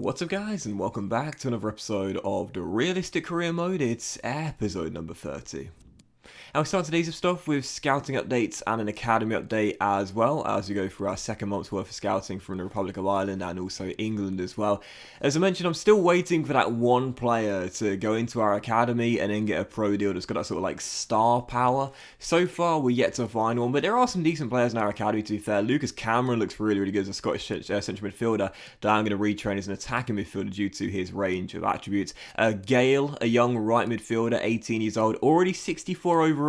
What's up guys, and welcome back to another episode of the Realistic Career Mode. It's episode number 30. Now we start today's stuff with scouting updates and an academy update as well, as we go through our second month's worth of scouting from the Republic of Ireland and also England as well. As I mentioned, I'm still waiting for that one player to go into our academy and then get a pro deal that's got that sort of like star power. So far we're yet to find one, but there are some decent players in our academy to be fair. Lucas Cameron looks really good as a Scottish central midfielder that I'm going to retrain as an attacking midfielder due to his range of attributes. Gale, a young right midfielder, 18 years old, already 64 overall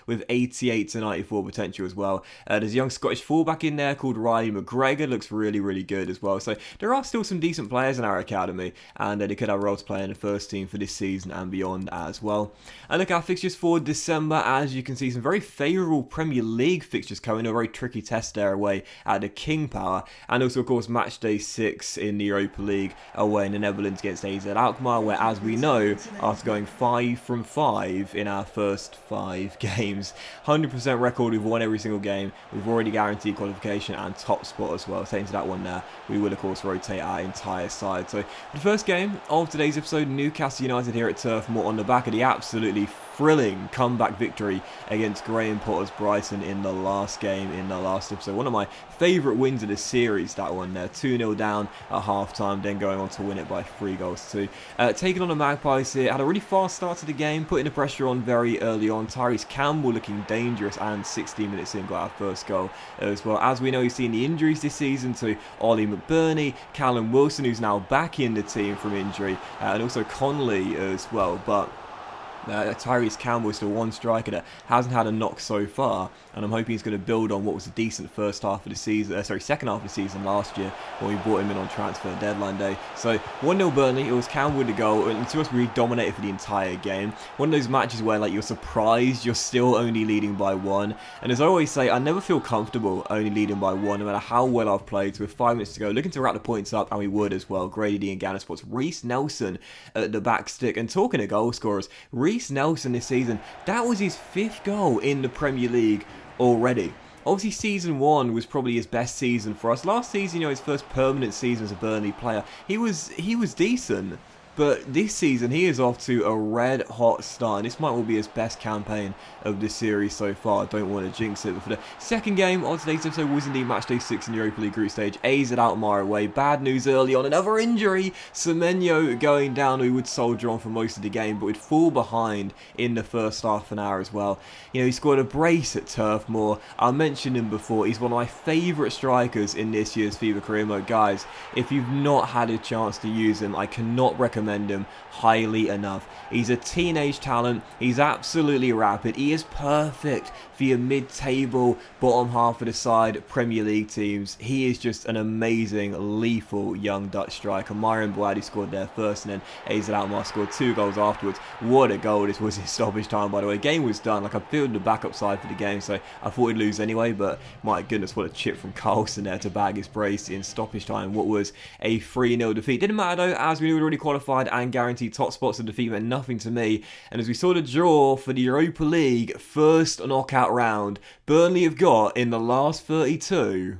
with 88 to 94 potential as well. There's a young Scottish fullback in there called Riley McGregor, looks really good as well. So there are still some decent players in our academy, and they could have roles to play in the first team for this season and beyond as well. And look, our fixtures for December, as you can see, some very favourable Premier League fixtures coming, a very tricky test there away at the King Power, and also of course match day 6 in the Europa League away in the Netherlands against AZ Alkmaar, where as we know, after going 5 from 5 in our first 5 games, 100% record, we've won every single game, we've already guaranteed qualification and top spot as well. Taking to that one there, we will of course rotate our entire side. So the first game of today's episode, Newcastle United here at Turf Moor on the back of the absolutely thrilling comeback victory against Graham Potter's Brighton in the last game, in the last episode. One of my favourite wins of the series, that one there. 2-0 down at half-time, then going on to win it by 3 goals to 2. Taking on the Magpies here, had a really fast start to the game, putting the pressure on very early on. Tyrese Campbell looking dangerous, and 16 minutes in got our first goal as well. As we know, you've seen the injuries this season to Ollie McBurney, Callum Wilson, who's now back in the team from injury, and also Conley as well, but Tyrese Campbell is still one striker that hasn't had a knock so far, and I'm hoping he's going to build on what was a decent second half of the season last year when we brought him in on transfer deadline day. So 1-0 Burnley, it was Campbell with the goal, and to us we dominated for the entire game. One of those matches where like you're surprised you're still only leading by 1, and as I always say, I never feel comfortable only leading by 1, no matter how well I've played. So with 5 minutes to go, looking to wrap the points up, and we would as well. Grady D and Gannon spots Reece Nelson at the back stick, and talking of goal scorers, Reece Nelson this season, that was his 5th goal in the Premier League already. Obviously season 1 was probably his best season for us. Last season, his first permanent season as a Burnley player, he was decent. But this season, he is off to a red-hot start, and this might well be his best campaign of this series so far. I don't want to jinx it, but for the second game of today's episode was indeed match day 6 in the Europa League group stage. AZ Alkmaar away. Bad news early on. Another injury. Semenyo going down, who would soldier on for most of the game, but would fall behind in the first half an hour as well. He scored a brace at Turf Moor. I mentioned him before. He's one of my favourite strikers in this year's FIFA Career Mode. Guys, if you've not had a chance to use him, I cannot recommend him highly enough. He's a teenage talent. He's absolutely rapid. He is perfect for your mid-table, bottom half of the side Premier League teams. He is just an amazing, lethal young Dutch striker. Myron Boadi scored there first, and then AZ Alkmaar scored 2 goals afterwards. What a goal this was in stoppage time, by the way. Game was done. Like, I fielded the backup side for the game, so I thought we'd lose anyway, but my goodness, what a chip from Carlson there to bag his brace in stoppage time. What was a 3-0 defeat. Didn't matter though, as we knew we'd already qualified and guaranteed top spots. Of defeat meant nothing to me, and as we saw the draw for the Europa League first knockout round, Burnley have got in the last 32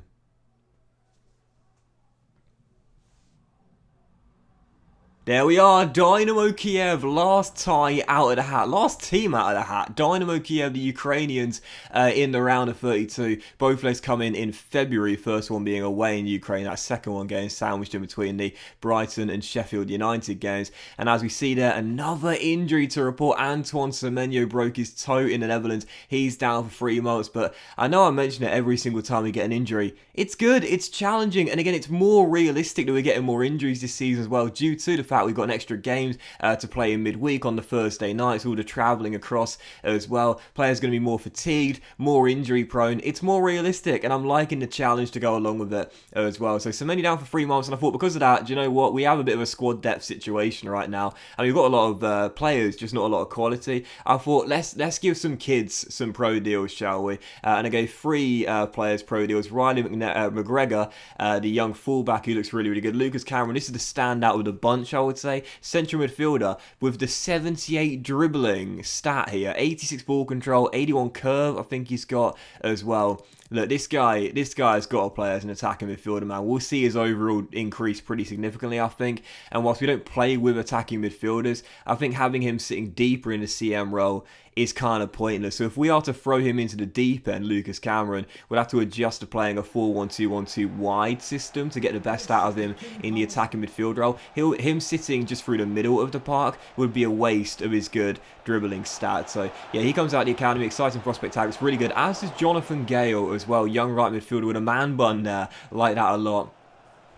there we are, Dynamo Kiev, last tie out of the hat, last team out of the hat. Dynamo Kiev, the Ukrainians, in the round of 32. Both legs come in February, first one being away in Ukraine, that second one getting sandwiched in between the Brighton and Sheffield United games. And as we see there, another injury to report. Antoine Semenyo broke his toe in the Netherlands. He's down for 3 months, but I know I mention it every single time we get an injury. It's good, it's challenging, and again, it's more realistic that we're getting more injuries this season as well, due to the fact we've got an extra games to play in midweek on the Thursday nights, all the travelling across as well. Players going to be more fatigued, more injury prone. It's more realistic, and I'm liking the challenge to go along with it as well. So many down for 3 months, and I thought because of that, do you know what? We have a bit of a squad depth situation right now, and we've got a lot of players, just not a lot of quality. I thought let's give some kids some pro deals, shall we? And I gave 3 players pro deals. Riley McGregor, the young fullback who looks really good. Lucas Cameron, this is the standout with the bunch, I would say. Central midfielder with the 78 dribbling stat here, 86 ball control, 81 curve I think he's got as well. Look, this guy's got to play as an attacking midfielder, man. We'll see his overall increase pretty significantly, I think. And whilst we don't play with attacking midfielders, I think having him sitting deeper in the CM role is kind of pointless. So if we are to throw him into the deep end, Lucas Cameron, we'll have to adjust to playing a 4-1-2-1-2 wide system to get the best out of him in the attacking midfield role. Him sitting just through the middle of the park would be a waste of his good dribbling stats. So yeah, he comes out of the academy, exciting prospect tag. It's really good. As does Jonathan Gale as well, young right midfielder with a man bun there. Like that a lot.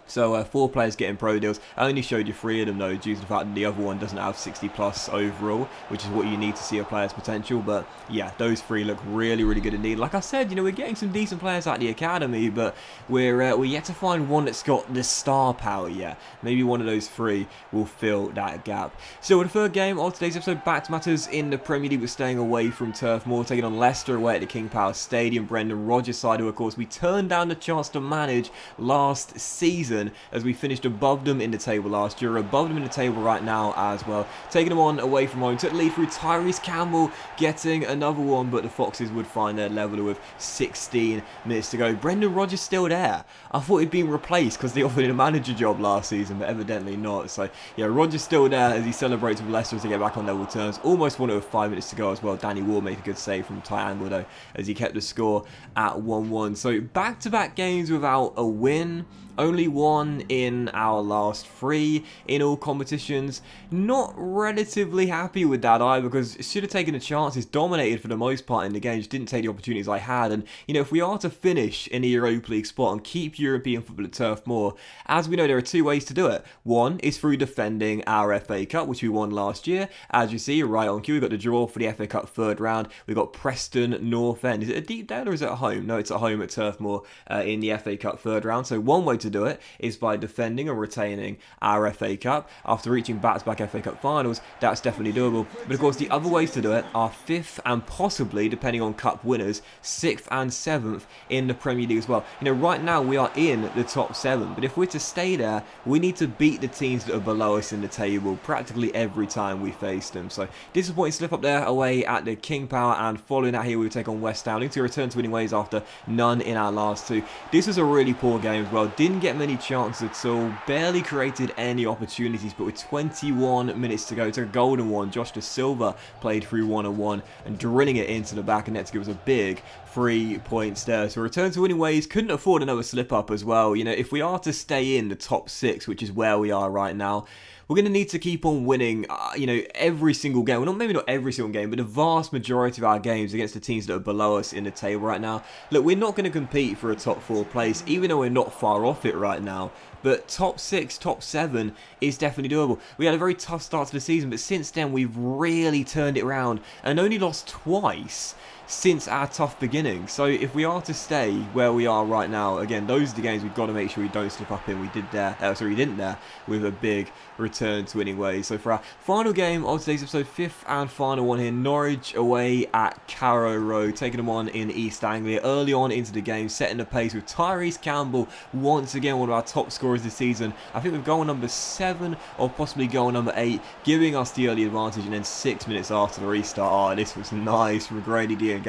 So 4 players getting pro deals. I only showed you 3 of them though, due to the fact that the other one doesn't have 60 plus overall, which is what you need to see a player's potential. But yeah, those 3 look really, really good indeed. Like I said, you know, we're getting some decent players out of the academy, but we're yet to find one that's got the star power yet. Maybe one of those 3 will fill that gap. So with the 3rd game of today's episode, back to matters in the Premier League. We're staying away from Turf Moor, taking on Leicester away at the King Power Stadium. Brendan Rodgers' side, who of course we turned down the chance to manage last season, as we finished above them in the table last year, above them in the table right now as well. Taking them on away from home, took the lead through Tyrese Campbell, getting another one, but the Foxes would find their leveler with 16 minutes to go. Brendan Rodgers still there. I thought he'd been replaced because they offered him a manager job last season, but evidently not. So yeah, Rodgers still there as he celebrates with Leicester to get back on level terms. Almost won it with 5 minutes to go as well. Danny Ward made a good save from triangle though, as he kept the score at 1-1. So back-to-back games without a win. Only 1 in our last 3 in all competitions. Not relatively happy with that either, because should have taken the chances, dominated for the most part in the game, just didn't take the opportunities I had. And you know, if we are to finish in the Europa League spot and keep European football at Turf Moor, as we know, there are 2 ways to do it. One is through defending our FA Cup, which we won last year. As you see, right on cue, we've got the draw for the FA Cup 3rd round. We've got Preston North End. Is it a deep down or is it at home? No, it's at home at Turf Moor in the FA Cup 3rd round. So one way to do it is by defending and retaining our FA Cup. After reaching back-to-back FA Cup finals, that's definitely doable. But of course, the other ways to do it are 5th and possibly, depending on cup winners, 6th and 7th in the Premier League as well. You know, right now we are in the top 7, but if we're to stay there, we need to beat the teams that are below us in the table practically every time we face them. So disappointing slip up there away at the King Power, and following that here we will take on West Ham, looking to return to winning ways after none in our last 2. This was a really poor game as well. Didn't get many chances at all, barely created any opportunities, but with 21 minutes to go, took a golden one. Josh De Silva played through 1-on-1 and drilling it into the back of net to give us a big 3 points there. So return to winning ways, couldn't afford another slip up as well. You know, if we are to stay in the top 6, which is where we are right now, we're going to need to keep on winning, you know, every single game. Well, maybe not every single game, but the vast majority of our games against the teams that are below us in the table right now. Look, we're not going to compete for a top 4 place, even though we're not far off it right now. But top 6, top 7 is definitely doable. We had a very tough start to the season, but since then we've really turned it around and only lost twice since our tough beginning. So if we are to stay where we are right now, again, those are the games we've got to make sure we don't slip up in. We didn't there with a big return to winning ways. So for our final game of today's episode, 5th and final one here, Norwich away at Carrow Road, taking them on in East Anglia. Early on into the game, setting the pace with Tyrese Campbell, once again one of our top scorers this season. I think with goal number 7 or possibly goal number 8, giving us the early advantage, and then 6 minutes after the restart. Oh, this was nice from Grady Diangana.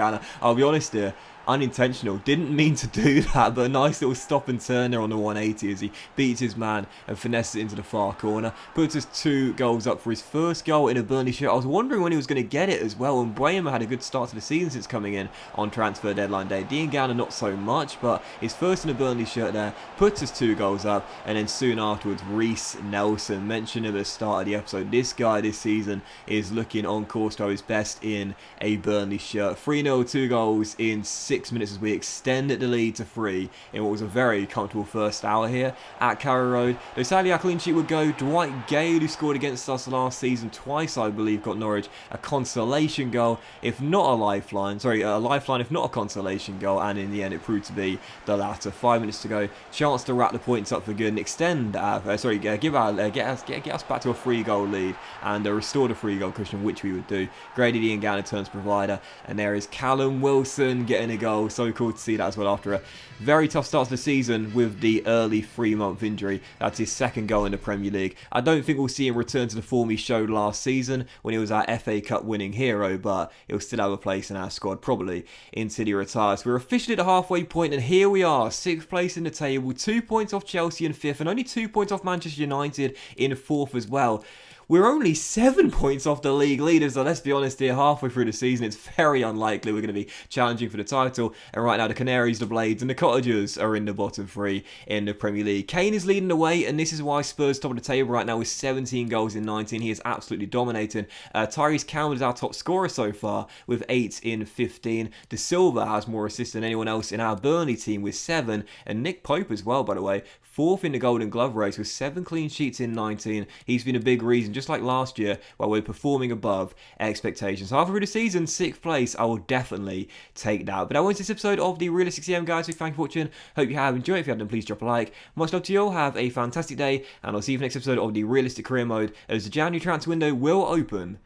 I'll be honest here, unintentional, didn't mean to do that, but a nice little stop and turn there on the 180 as he beats his man and finesses it into the far corner. Puts us 2 goals up for his first goal in a Burnley shirt. I was wondering when he was going to get it as well, and Brahma had a good start to the season since coming in on transfer deadline day. Diangana not so much, but his first in a Burnley shirt there puts us 2 goals up, and then soon afterwards Reece Nelson, mentioned at the start of the episode, this guy this season is looking on course to his best in a Burnley shirt. 3-0, 2 goals in 6 minutes as we extended the lead to 3 in what was a very comfortable first hour here at Carrow Road. Though sadly our clean sheet would go. Dwight Gale, who scored against us last season twice, I believe, got Norwich a consolation goal, if not a lifeline. Sorry, a lifeline if not a consolation goal, and in the end it proved to be the latter. 5 minutes to go, chance to wrap the points up for good and extend our, get us back to a 3-goal lead and restore the 3-goal cushion, which we would do. Grady Diangana turns provider, and there is Callum Wilson getting a goals. So cool to see that as well after a very tough start to the season with the early 3-month injury. That's his second goal in the Premier League. I don't think we'll see him return to the form he showed last season when he was our FA Cup winning hero, but he'll still have a place in our squad probably until he retires. We're officially at the halfway point, and here we are, 6th place in the table, 2 points off Chelsea in 5th, and only 2 points off Manchester United in 4th as well. We're only 7 points off the league leaders, so let's be honest here, halfway through the season, it's very unlikely we're going to be challenging for the title. And right now, the Canaries, the Blades, and the Cottagers are in the bottom 3 in the Premier League. Kane is leading the way, and this is why Spurs top of the table right now with 17 goals in 19. He is absolutely dominating. Tyrese Campbell is our top scorer so far with 8 in 15. De Silva has more assists than anyone else in our Burnley team with 7, and Nick Pope as well, by the way, 4th in the Golden Glove race with 7 clean sheets in 19. He's been a big reason, just like last year, while we're performing above expectations. Halfway through the season, 6th place, I will definitely take that. But that was this episode of the Realistic CM, guys. So thank you for watching. Hope you have enjoyed. If you haven't, please drop a like. Much love to you all. Have a fantastic day, and I'll see you for the next episode of the Realistic Career Mode as the January transfer window will open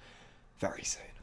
very soon.